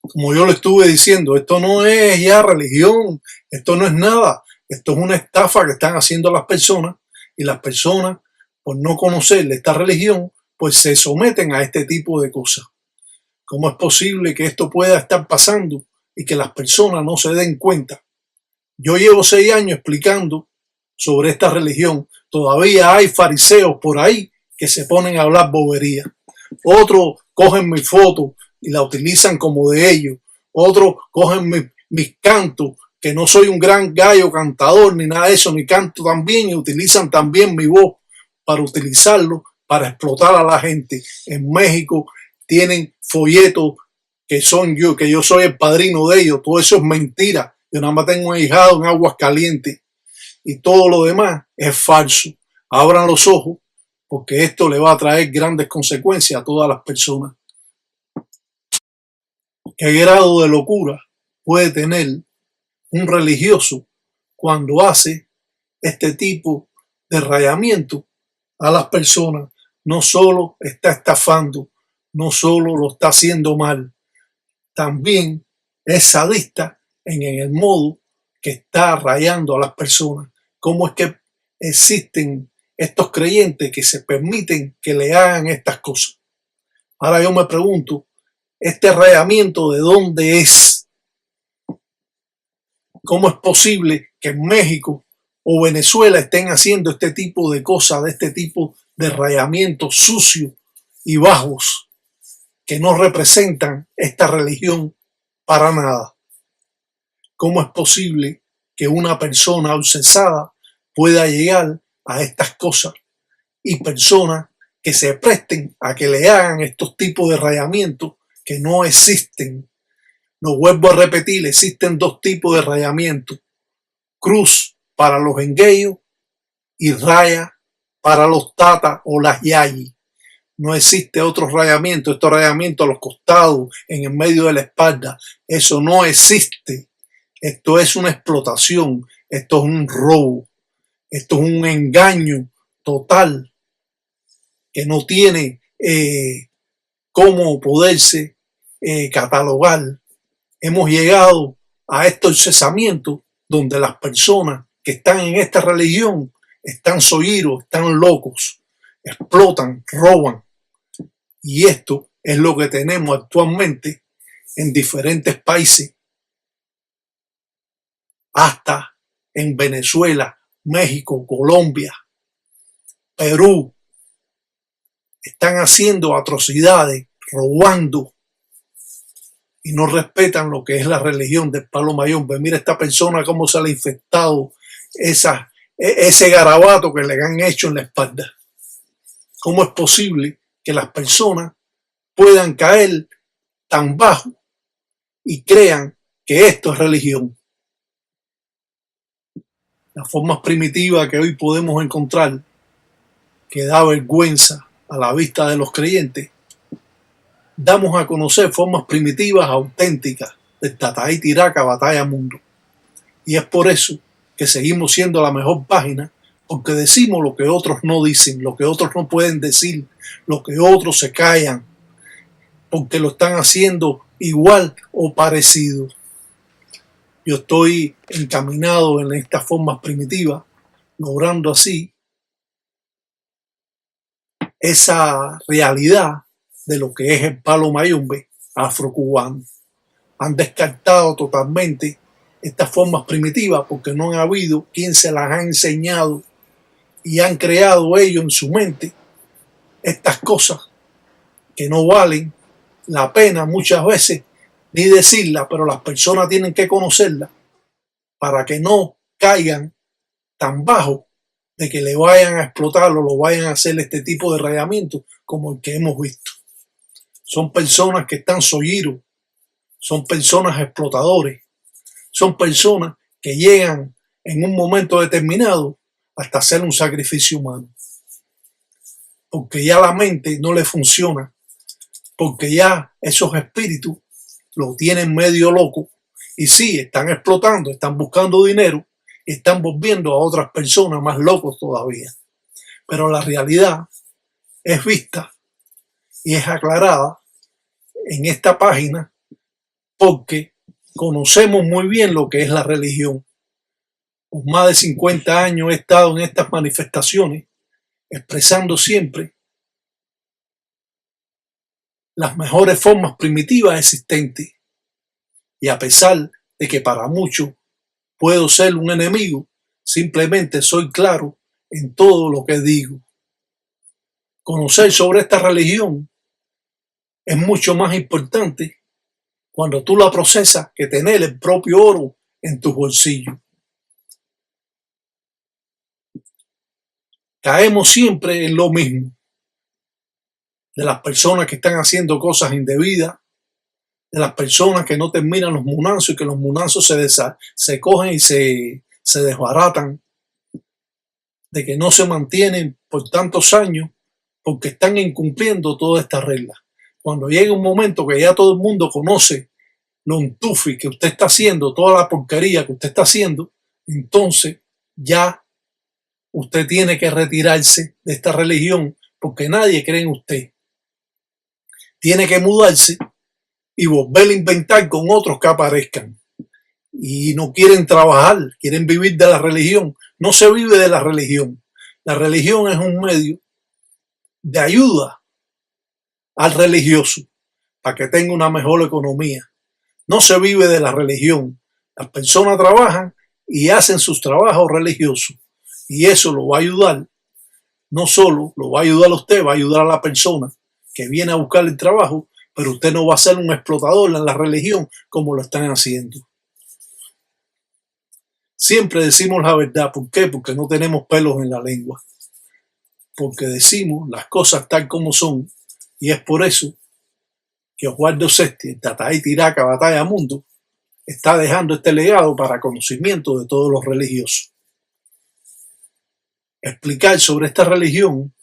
Como yo le estuve diciendo, esto no es ya religión, esto no es nada, esto es una estafa que están haciendo las personas y las personas, por no conocer esta religión, pues se someten a este tipo de cosas. ¿Cómo es posible que esto pueda estar pasando y que las personas no se den cuenta? Yo llevo 6 años explicando sobre esta religión. Todavía hay fariseos por ahí que se ponen a hablar bobería. Otros cogen mi foto y la utilizan como de ellos. Otros cogen mis cantos, que no soy un gran gallo cantador ni nada de eso, ni canto tan bien, y utilizan también mi voz para utilizarlo, para explotar a la gente. En México tienen folletos que yo soy el padrino de ellos. Todo eso es mentira. Yo nada más tengo un ahijado en Aguas Calientes y todo lo demás es falso. Abran los ojos porque esto le va a traer grandes consecuencias a todas las personas. ¿Qué grado de locura puede tener un religioso cuando hace este tipo de rayamiento a las personas? No solo está estafando, no solo lo está haciendo mal, también es sadista en el modo que está rayando a las personas. ¿Cómo es que existen estos creyentes que se permiten que le hagan estas cosas? Ahora yo me pregunto, ¿este rayamiento de dónde es? ¿Cómo es posible que en México o Venezuela estén haciendo este tipo de cosas, de este tipo de rayamientos sucios y bajos que no representan esta religión para nada? ¿Cómo es posible que una persona obsesada pueda llegar a estas cosas y personas que se presten a que le hagan estos tipos de rayamientos que no existen? Lo vuelvo a repetir, existen dos tipos de rayamiento: cruz para los engueyos y raya para los tatas o las yayi. No existe otro rayamiento. Estos rayamientos a los costados, en el medio de la espalda, eso no existe. Esto es una explotación, esto es un robo, esto es un engaño total que no tiene cómo poderse catalogar. Hemos llegado a estos cesamientos donde las personas que están en esta religión están soiros, están locos, explotan, roban. Y esto es lo que tenemos actualmente en diferentes países, hasta en Venezuela, México, Colombia, Perú. Están haciendo atrocidades, robando, y no respetan lo que es la religión del palo mayombe. Mira esta persona cómo se le ha infectado ese garabato que le han hecho en la espalda. ¿Cómo es posible que las personas puedan caer tan bajo y crean que esto es religión? Las formas primitivas que hoy podemos encontrar, que da vergüenza a la vista de los creyentes, damos a conocer formas primitivas auténticas del Tatahí Tiraca Batalla Mundo. Y es por eso que seguimos siendo la mejor página, porque decimos lo que otros no dicen, lo que otros no pueden decir, lo que otros se callan, porque lo están haciendo igual o parecido. Yo estoy encaminado en estas formas primitivas, logrando así esa realidad de lo que es el palo mayombe afrocubano. Han descartado totalmente estas formas primitivas porque no han habido quien se las ha enseñado y han creado ellos en su mente estas cosas que no valen la pena muchas veces ni decirlas, pero las personas tienen que conocerlas para que no caigan tan bajo de que le vayan a explotar o lo vayan a hacer este tipo de rayamiento como el que hemos visto. Son personas que están soyiros, son personas explotadores, son personas que llegan en un momento determinado hasta hacer un sacrificio humano. Porque ya la mente no le funciona, porque ya esos espíritus lo tienen medio loco y sí, están explotando, están buscando dinero y están volviendo a otras personas más locos todavía. Pero la realidad es vista y es aclarada en esta página porque conocemos muy bien lo que es la religión. Por más de 50 años he estado en estas manifestaciones expresando siempre las mejores formas primitivas existentes. Y a pesar de que para muchos puedo ser un enemigo, simplemente soy claro en todo lo que digo. Conocer sobre esta religión es mucho más importante cuando tú la procesas que tener el propio oro en tu bolsillo. Caemos siempre en lo mismo, de las personas que están haciendo cosas indebidas, de las personas que no terminan los munanzos y que los munanzos se cogen y se desbaratan, de que no se mantienen por tantos años porque están incumpliendo todas estas reglas. Cuando llega un momento que ya todo el mundo conoce lo entufi que usted está haciendo, toda la porquería que usted está haciendo, entonces ya usted tiene que retirarse de esta religión porque nadie cree en usted. Tiene que mudarse y volver a inventar con otros que aparezcan. Y no quieren trabajar, quieren vivir de la religión. No se vive de la religión. La religión es un medio de ayuda al religioso para que tenga una mejor economía. No se vive de la religión. Las personas trabajan y hacen sus trabajos religiosos. Y eso lo va a ayudar. No solo lo va a ayudar a usted, va a ayudar a la persona que viene a buscar el trabajo, pero usted no va a ser un explotador en la religión como lo están haciendo. Siempre decimos la verdad. ¿Por qué? Porque no tenemos pelos en la lengua. Porque decimos las cosas tal como son. Y es por eso que Osvaldo Sesti, Tataí Tiraca, Batalla Mundo, está dejando este legado para conocimiento de todos los religiosos. Explicar sobre esta religión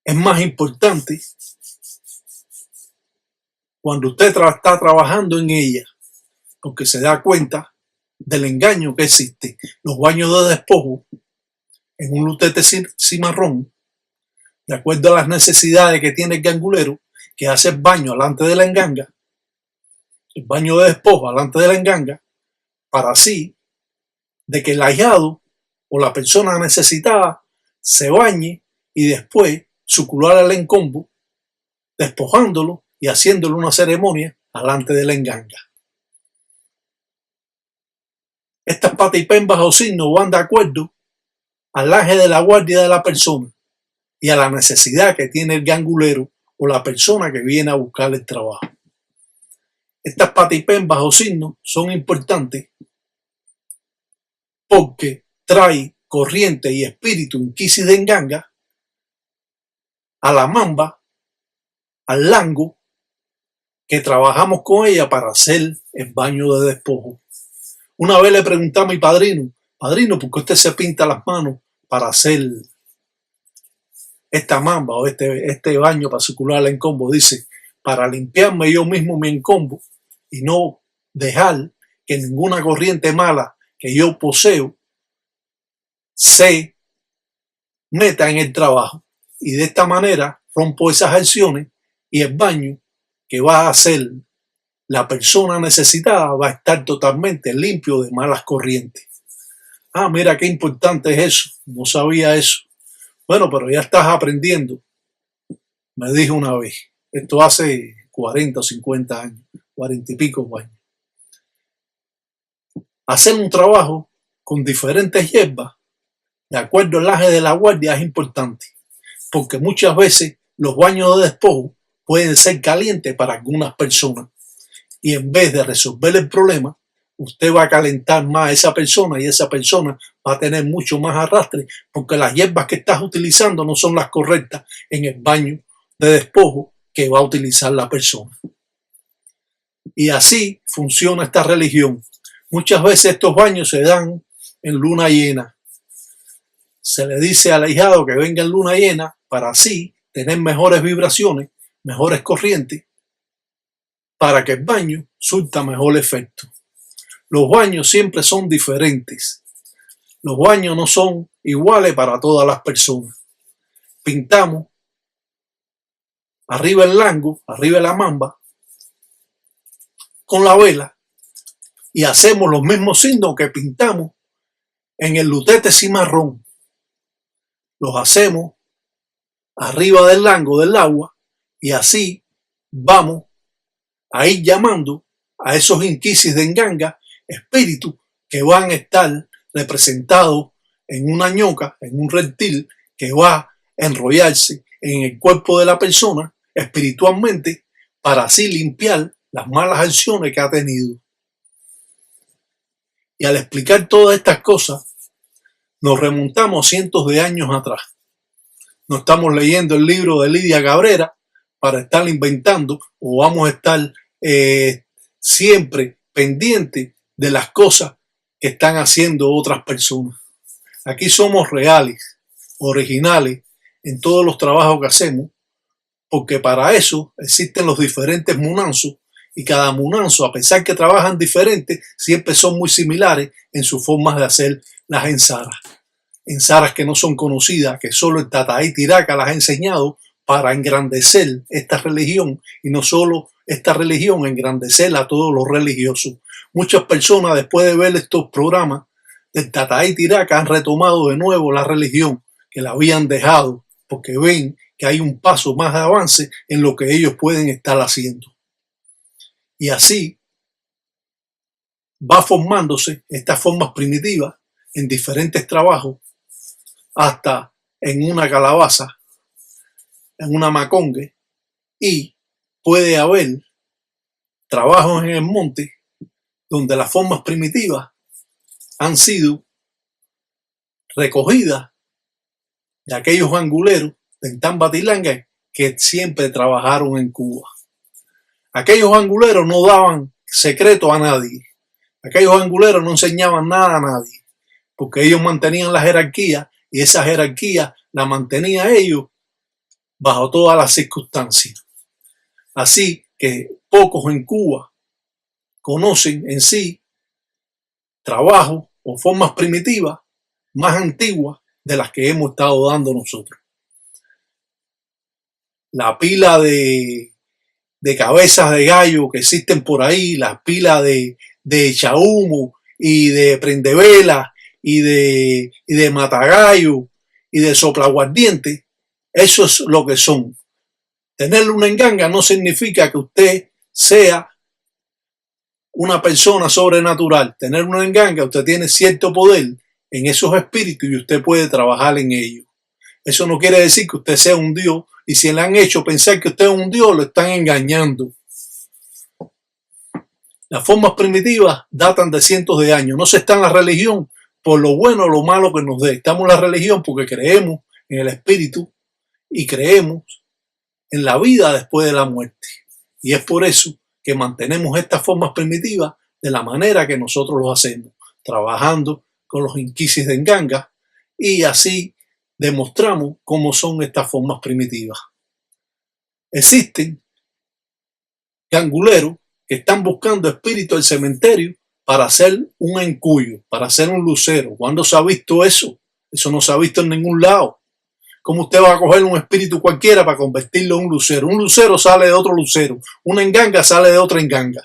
es más importante cuando usted está trabajando en ella, porque se da cuenta del engaño que existe. Los baños de despojo en un lutete cimarrón, de acuerdo a las necesidades que tiene el gangulero, que hace el baño delante de la enganga, el baño de despojo delante de la enganga, para así de que el ahijado o la persona necesitada se bañe y después sucular al encombo, despojándolo y haciéndole una ceremonia delante de la enganga. Estas patipembas o signos van de acuerdo al aje de la guardia de la persona y a la necesidad que tiene el gangulero o la persona que viene a buscar el trabajo. Estas patipembas o signos son importantes porque trae corriente y espíritu inquisi de enganga a la mamba, al lango, que trabajamos con ella para hacer el baño de despojo. Una vez le pregunté a mi padrino, ¿por qué usted se pinta las manos para hacer esta mamba o este baño para circular el encombo? Dice, para limpiarme yo mismo mi encombo y no dejar que ninguna corriente mala que yo poseo se meta en el trabajo. Y de esta manera rompo esas acciones y el baño que va a hacer la persona necesitada va a estar totalmente limpio de malas corrientes. Ah, mira qué importante es eso. No sabía eso. Bueno, pero ya estás aprendiendo. Me dijo una vez. Esto hace 40 o 50 años. 40 y pico años. Hacer un trabajo con diferentes hierbas, de acuerdo al aje de la guardia, es importante. Porque muchas veces los baños de despojo pueden ser calientes para algunas personas. Y en vez de resolver el problema, usted va a calentar más a esa persona y esa persona va a tener mucho más arrastre porque las hierbas que estás utilizando no son las correctas en el baño de despojo que va a utilizar la persona. Y así funciona esta religión. Muchas veces estos baños se dan en luna llena. Se le dice al ahijado que venga en luna llena para así tener mejores vibraciones, mejores corrientes, para que el baño surta mejor efecto. Los baños siempre son diferentes. Los baños no son iguales para todas las personas. Pintamos arriba el lango, arriba la mamba, con la vela y hacemos los mismos signos que pintamos en el lutete cimarrón. Los hacemos arriba del lango del agua y así vamos a ir llamando a esos inquisis de Nganga, espíritus que van a estar representados en una ñoca, en un reptil que va a enrollarse en el cuerpo de la persona espiritualmente para así limpiar las malas acciones que ha tenido. Y al explicar todas estas cosas, nos remontamos cientos de años atrás. No estamos leyendo el libro de Lidia Cabrera para estar inventando o vamos a estar siempre pendientes de las cosas que están haciendo otras personas. Aquí somos reales, originales en todos los trabajos que hacemos, porque para eso existen los diferentes munanzos y cada munanzo, a pesar que trabajan diferentes, siempre son muy similares en sus formas de hacer las ensaras. Ensaras que no son conocidas, que solo el Tataí Tiraca las ha enseñado para engrandecer esta religión y no solo esta religión, engrandecer a todos los religiosos. Muchas personas después de ver estos programas del Tataí Tiraca han retomado de nuevo la religión que la habían dejado porque ven que hay un paso más de avance en lo que ellos pueden estar haciendo. Y así va formándose estas formas primitivas en diferentes trabajos hasta en una calabaza, en una macongue, y puede haber trabajos en el monte donde las formas primitivas han sido recogidas de aquellos anguleros de Tambatilanga que siempre trabajaron en Cuba. Aquellos anguleros no daban secreto a nadie. Aquellos anguleros no enseñaban nada a nadie, porque ellos mantenían la jerarquía y esa jerarquía la mantenía ellos bajo todas las circunstancias. Así que pocos en Cuba conocen en sí trabajos o formas primitivas más antiguas de las que hemos estado dando nosotros. La pila de cabezas de gallo que existen por ahí, la pila de chahumo y de prendevela y de matagallo y de soplaguardiente, eso es lo que son. Tener una enganga no significa que usted sea una persona sobrenatural. Tener una enganga, usted tiene cierto poder en esos espíritus y usted puede trabajar en ellos. Eso no quiere decir que usted sea un dios, y si le han hecho pensar que usted es un dios, lo están engañando. Las formas primitivas datan de cientos de años. No se está en la religión por lo bueno o lo malo que nos dé. Estamos en la religión porque creemos en el espíritu y creemos en la vida después de la muerte. Y es por eso que mantenemos estas formas primitivas de la manera que nosotros lo hacemos, trabajando con los inquisis de Nganga, y así demostramos cómo son estas formas primitivas. Existen ganguleros que están buscando espíritus del cementerio para hacer un encuyo, para hacer un lucero. ¿Cuándo se ha visto eso? Eso no se ha visto en ningún lado. ¿Cómo usted va a coger un espíritu cualquiera para convertirlo en un lucero? Un lucero sale de otro lucero. Una enganga sale de otra enganga.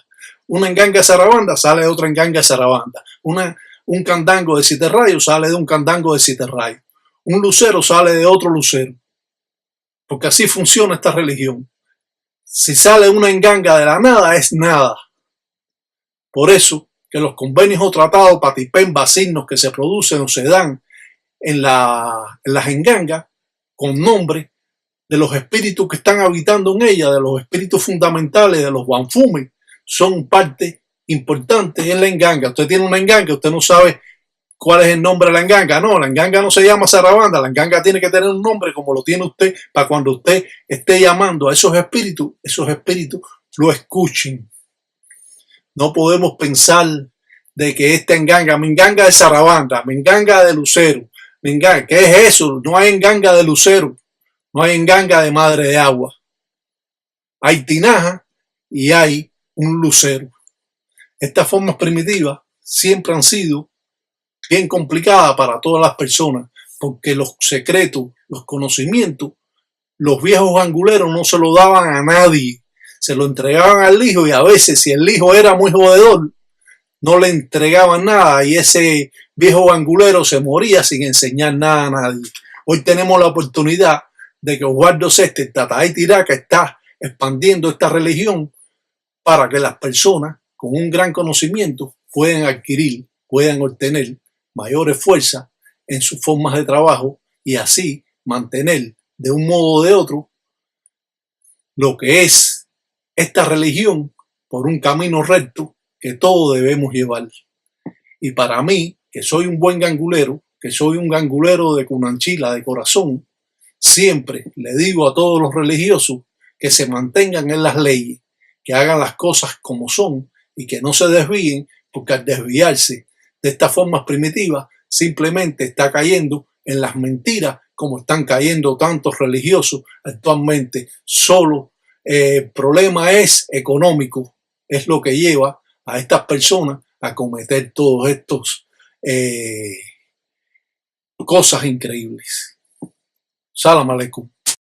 Una enganga zarabanda sale de otra enganga zarabanda. Un candango de 7 rayos sale de un candango de 7 rayos. Un lucero sale de otro lucero. Porque así funciona esta religión. Si sale una enganga de la nada, es nada. Por eso que los convenios o tratados, patipén, signos que se producen o se dan en las engangas con nombre de los espíritus que están habitando en ella, de los espíritus fundamentales, de los guanfumes, son parte importante en la enganga. Usted tiene una enganga, usted no sabe cuál es el nombre de la enganga. No, la enganga no se llama zarabanda, la enganga tiene que tener un nombre como lo tiene usted para cuando usted esté llamando a esos espíritus lo escuchen. No podemos pensar de que esta enganga, mi enganga de zarabanda, mi enganga de lucero, mi enganga, ¿qué es eso? No hay enganga de lucero, no hay enganga de madre de agua. Hay tinaja y hay un lucero. Estas formas primitivas siempre han sido bien complicadas para todas las personas, porque los secretos, los conocimientos, los viejos anguleros no se lo daban a nadie, se lo entregaban al hijo y a veces si el hijo era muy jodedor, no le entregaban nada y ese viejo gangulero se moría sin enseñar nada a nadie. Hoy tenemos la oportunidad de que Osvaldo Seste, Tatay Tiraca, está expandiendo esta religión para que las personas con un gran conocimiento puedan adquirir, puedan obtener mayores fuerzas en sus formas de trabajo y así mantener de un modo o de otro lo que es esta religión por un camino recto que todos debemos llevar. Y para mí, que soy un buen gangulero, que soy un gangulero de Cunanchila, de corazón, siempre le digo a todos los religiosos que se mantengan en las leyes, que hagan las cosas como son y que no se desvíen, porque al desviarse de estas formas primitivas simplemente está cayendo en las mentiras como están cayendo tantos religiosos actualmente. Solo el problema es económico, es lo que lleva a estas personas a cometer todos estos cosas increíbles. Salam aleikum.